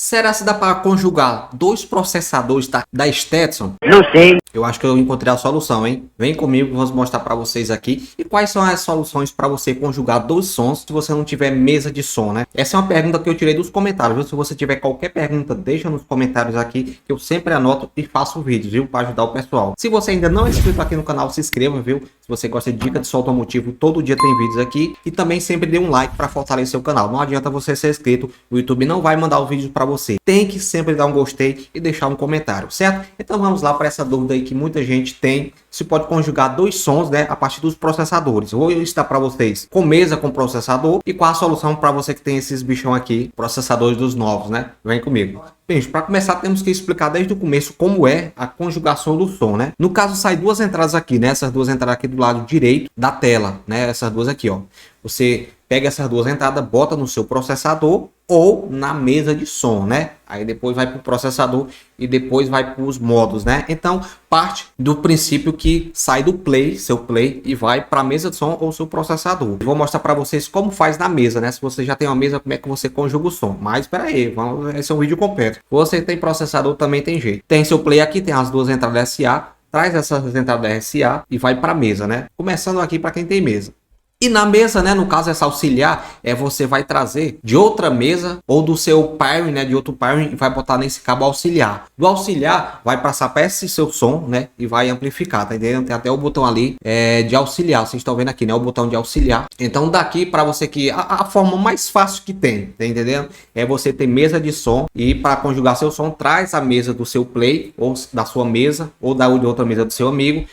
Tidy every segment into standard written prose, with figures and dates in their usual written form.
Será se dá para conjugar dois processadores da Stetson? Não sei. Eu acho que eu encontrei a solução, hein? Vem comigo, vamos mostrar para vocês aqui. E quais são as soluções para você conjugar dois sons se você não tiver mesa de som, né? Essa é uma pergunta que eu tirei dos comentários, viu? Se você tiver qualquer pergunta, deixa nos comentários aqui, que eu sempre anoto e faço vídeos, viu? Para ajudar o pessoal. Se você ainda não é inscrito aqui no canal, se inscreva, viu? Se você gosta de dica de som automotivo, todo dia tem vídeos aqui. E também sempre dê um like para fortalecer o canal. Não adianta você ser inscrito, o YouTube não vai mandar o vídeo para você. Tem que sempre dar um gostei e deixar um comentário, certo? Então vamos lá para essa dúvida aí que muita gente tem. Se pode conjugar dois sons, né, a partir dos processadores. Vou listar para vocês com mesa com processador e qual a solução para você que tem esses bichão aqui, processadores dos novos, né? Vem comigo. Bem, para começar temos que explicar desde o começo como é a conjugação do som, né? No caso sai duas entradas aqui, né? Essas duas entradas aqui do lado direito da tela, né? Essas duas aqui, ó. Você pega essas duas entradas, bota no seu processador ou na mesa de som, né? Aí depois vai para o processador e depois vai para os modos, né? Então parte do princípio que sai do play, seu play, e vai para a mesa de som ou seu processador. Eu vou mostrar para vocês como faz na mesa, né? Se você já tem uma mesa, como é que você conjuga o som. Mas espera aí, esse é um vídeo completo. Você tem processador, também tem jeito. Tem seu play aqui, tem as duas entradas SA, traz essas entradas SA e vai para a mesa, né? Começando aqui para quem tem mesa. E na mesa, né, no caso essa auxiliar, você vai trazer de outra mesa ou do seu pairing, né, de outro pairing, e vai botar nesse cabo auxiliar. Do auxiliar vai passar para esse seu som, né, e vai amplificar, tá entendendo? Tem até o botão ali de auxiliar, vocês estão vendo aqui, né, o botão de auxiliar. Então daqui para você que a forma mais fácil que tem, tá entendendo? É você ter mesa de som e para conjugar seu som, traz a mesa do seu play ou da sua mesa ou da outra mesa do seu amigo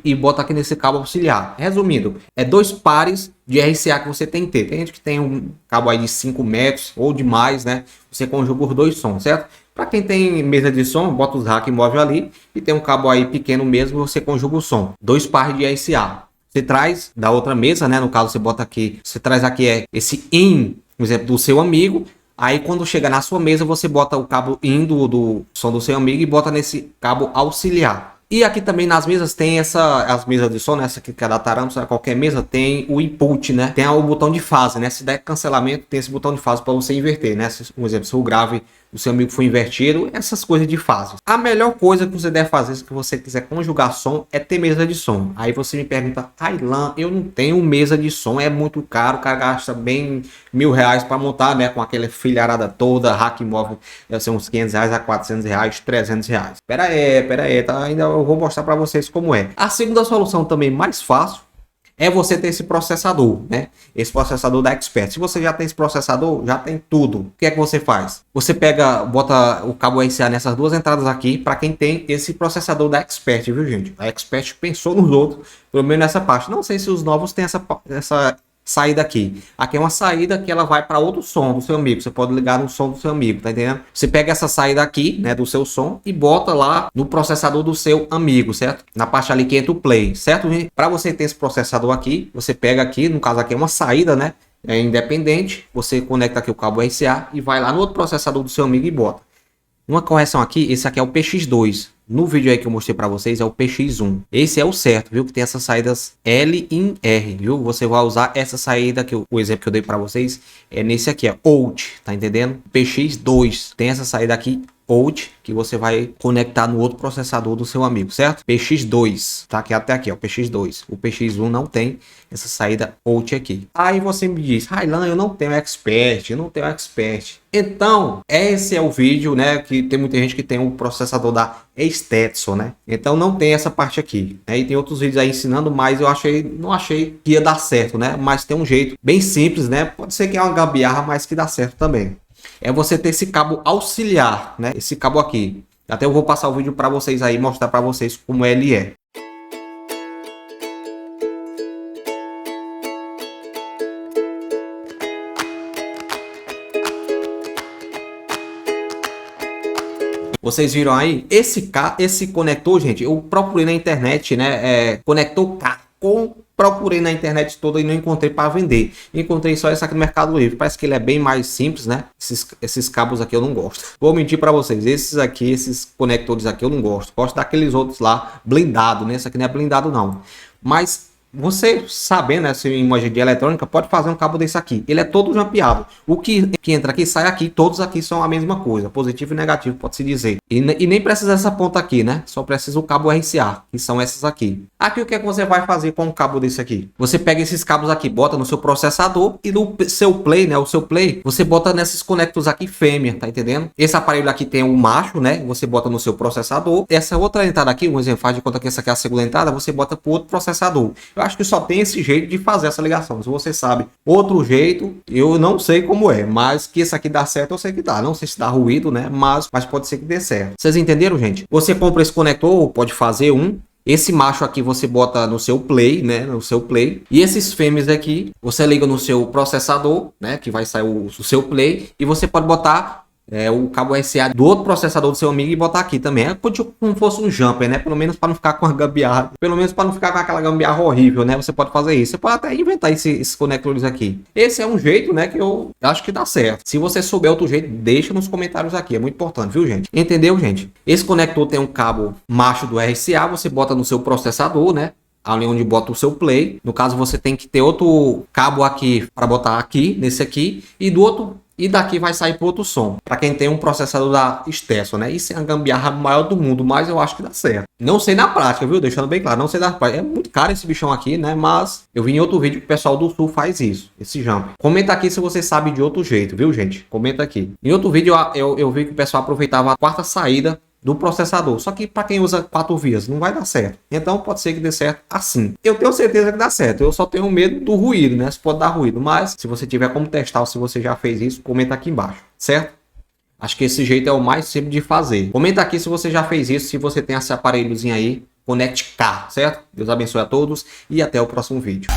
e bota aqui nesse cabo auxiliar. Resumindo, é dois pares de RCA que você tem que ter. Tem gente que tem um cabo aí de 5 metros ou de mais, né? Você conjuga os dois sons, certo? Para quem tem mesa de som, bota os rack móvel ali e tem um cabo aí pequeno mesmo, você conjuga o som. Dois pares de RCA. Você traz da outra mesa, né? No caso, você bota aqui, você traz aqui esse in, por exemplo, do seu amigo. Aí quando chega na sua mesa, você bota o cabo in do som do seu amigo e bota nesse cabo auxiliar. E aqui também nas mesas tem as mesas de som, né? Essa aqui que é da Taramps, qualquer mesa tem o input, né? Tem o botão de fase, né? Se der cancelamento, tem esse botão de fase para você inverter, né? Por exemplo, se o grave do seu amigo for invertido, essas coisas de fase. A melhor coisa que você deve fazer se você quiser conjugar som é ter mesa de som. Aí você me pergunta, Aylan, eu não tenho mesa de som, é muito caro, o cara gasta bem R$1.000 para montar, né? Com aquela filharada toda, rack móvel, deve ser uns R$500 a R$400, R$300. Pera aí, tá? Ainda eu vou mostrar para vocês como é. A segunda solução também mais fácil é você ter esse processador, né? Esse processador da Expert. Se você já tem esse processador, já tem tudo. O que é que você faz? Você bota o cabo RCA nessas duas entradas aqui, para quem tem esse processador da Expert, viu, gente? A Expert pensou nos outros, pelo menos nessa parte. Não sei se os novos têm essa saída aqui. Aqui é uma saída que ela vai para outro som do seu amigo. Você pode ligar no som do seu amigo, tá entendendo? Você pega essa saída aqui, né, do seu som e bota lá no processador do seu amigo, certo? Na parte ali que entra o play, certo? Para você ter esse processador aqui, você pega aqui, no caso aqui é uma saída, né? É independente. Você conecta aqui o cabo RCA e vai lá no outro processador do seu amigo e bota. Uma correção aqui, esse aqui é o PX2. No vídeo aí que eu mostrei para vocês é o PX1. Esse é o certo, viu? Que tem essas saídas L em R, viu? Você vai usar essa saída que o exemplo que eu dei para vocês é nesse aqui, é out, tá entendendo? PX2 tem essa saída aqui out, que você vai conectar no outro processador do seu amigo, certo? PX2, tá aqui até aqui, ó, PX2. O PX1 não tem essa saída out aqui. Aí você me diz, Aylan, eu não tenho Expert, eu não tenho Expert. Então, esse é o vídeo, né, que tem muita gente que tem um processador da Stetson, né? Então não tem essa parte aqui, né? E tem outros vídeos aí ensinando, mas eu não achei que ia dar certo, né? Mas tem um jeito bem simples, né? Pode ser que é uma gambiarra, mas que dá certo também. É você ter esse cabo auxiliar, né? Esse cabo aqui. Até eu vou passar o vídeo para vocês aí, mostrar para vocês como ele é. Vocês viram aí? Esse conector, gente, eu procurei na internet, né? Conector K. Procurei na internet toda e não encontrei para vender. Encontrei só esse aqui no Mercado Livre. Parece que ele é bem mais simples, né? Esses cabos aqui eu não gosto. Vou mentir para vocês. Esses conectores aqui eu não gosto. Gosto daqueles outros lá blindado, né? Esse aqui não é blindado não. Mas Você sabendo essa imagem de eletrônica, pode fazer um cabo desse aqui. Ele é todo jampeado. O que entra aqui, sai aqui. Todos aqui são a mesma coisa. Positivo e negativo, pode-se dizer. E nem precisa dessa ponta aqui, né? Só precisa o cabo RCA, que são essas aqui. Aqui o que é que você vai fazer com um cabo desse aqui? Você pega esses cabos aqui, bota no seu processador e no seu play, né? O seu play, você bota nesses conectores aqui fêmea, tá entendendo? Esse aparelho aqui tem o macho, né? Você bota no seu processador. Essa outra entrada aqui, um exemplo, faz de conta que essa aqui é a segunda entrada, você bota pro outro processador. Eu acho que só tem esse jeito de fazer essa ligação. Se você sabe outro jeito, eu não sei como é, mas que esse aqui dá certo, eu sei que dá. Não sei se dá ruído, né? Mas pode ser que dê certo. Vocês entenderam, gente? Você compra esse conector, pode fazer um. Esse macho aqui você bota no seu play, né? No seu play. E esses fêmeas aqui, você liga no seu processador, né? Que vai sair o seu play. E você pode botar o cabo RCA do outro processador do seu amigo e botar aqui também. É como fosse um jumper, né? Pelo menos para não ficar com a gambiarra. Pelo menos para não ficar com aquela gambiarra horrível, né? Você pode fazer isso. Você pode até inventar esses conectores aqui. Esse é um jeito, né? Que eu acho que dá certo. Se você souber outro jeito, deixa nos comentários aqui. É muito importante, viu, gente? Entendeu, gente? Esse conector tem um cabo macho do RCA. Você bota no seu processador, né? Ali onde bota o seu play. No caso, você tem que ter outro cabo aqui para botar aqui, nesse aqui. E do outro... E daqui vai sair para outro som. Para quem tem um processador da Stetson, né? Isso é a gambiarra maior do mundo, mas eu acho que dá certo. Não sei na prática, viu? Deixando bem claro, não sei na prática. É muito caro esse bichão aqui, né? Mas eu vi em outro vídeo que o pessoal do Sul faz isso, esse jump. Comenta aqui se você sabe de outro jeito, viu, gente? Comenta aqui. Em outro vídeo eu vi que o pessoal aproveitava a quarta saída do processador, só que para quem usa 4 vias não vai dar certo, então pode ser que dê certo assim. Eu tenho certeza que dá certo, eu só tenho medo do ruído, né? Se pode dar ruído, mas se você tiver como testar ou se você já fez isso, comenta aqui embaixo, certo? Acho que esse jeito é o mais simples de fazer. Comenta aqui se você já fez isso, se você tem esse aparelhozinho aí, Connect K, certo? Deus abençoe a todos e até o próximo vídeo.